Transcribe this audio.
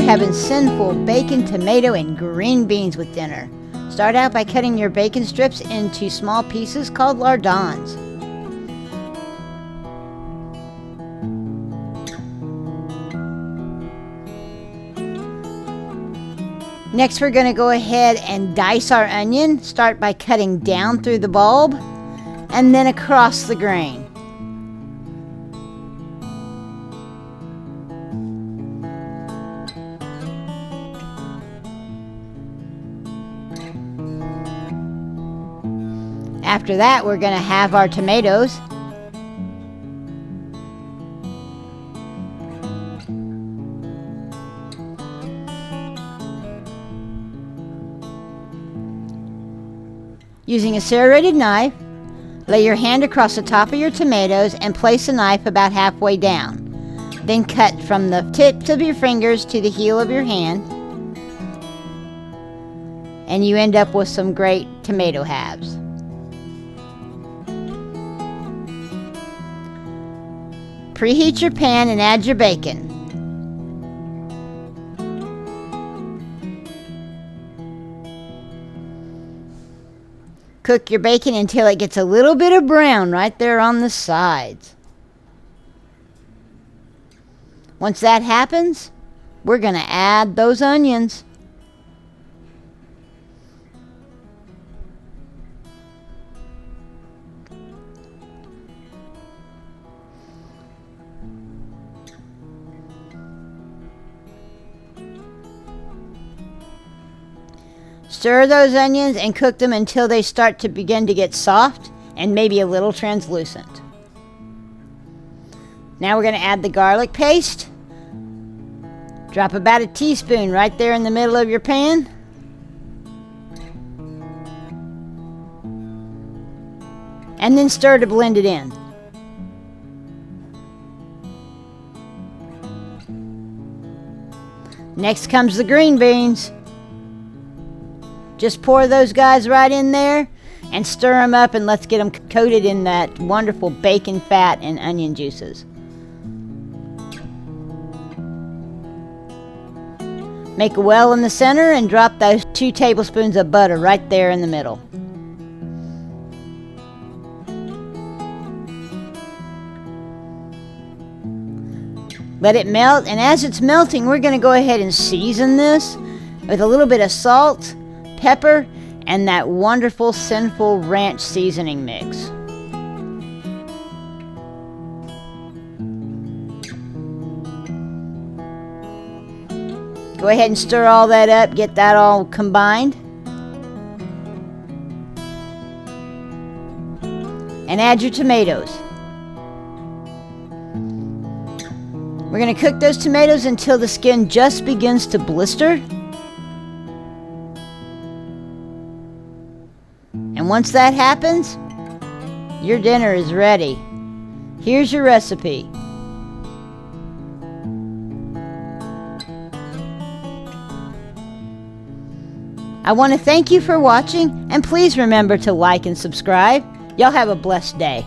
having Cynful bacon, tomato, and green beans with dinner. Start out by cutting your bacon strips into small pieces called lardons. Next, we're going to go ahead and dice our onion. Start by cutting down through the bulb and then across the grain. After that, we're going to have our tomatoes. Using a serrated knife, lay your hand across the top of your tomatoes and place the knife about halfway down. Then cut from the tips of your fingers to the heel of your hand, and you end up with some great tomato halves. Preheat your pan and add your bacon. Cook your bacon until it gets a little bit of brown right there on the sides. Once that happens, we're going to add those onions. Stir those onions and cook them until they start to begin to get soft and maybe a little translucent. Now we're going to add the garlic paste. Drop about a teaspoon right there in the middle of your pan. And then stir to blend it in. Next comes the green beans. Just pour those guys right in there and stir them up, and let's get them coated in that wonderful bacon fat and onion juices. Make a well in the center and drop those 2 tablespoons of butter right there in the middle. Let it melt, and as it's melting, we're going to go ahead and season this with a little bit of salt, pepper, and that wonderful Cynful ranch seasoning mix. Go ahead and stir all that up, get that all combined. And add your tomatoes. We're going to cook those tomatoes until the skin just begins to blister. And once that happens, your dinner is ready. Here's your recipe. I want to thank you for watching, and please remember to like and subscribe. Y'all have a blessed day.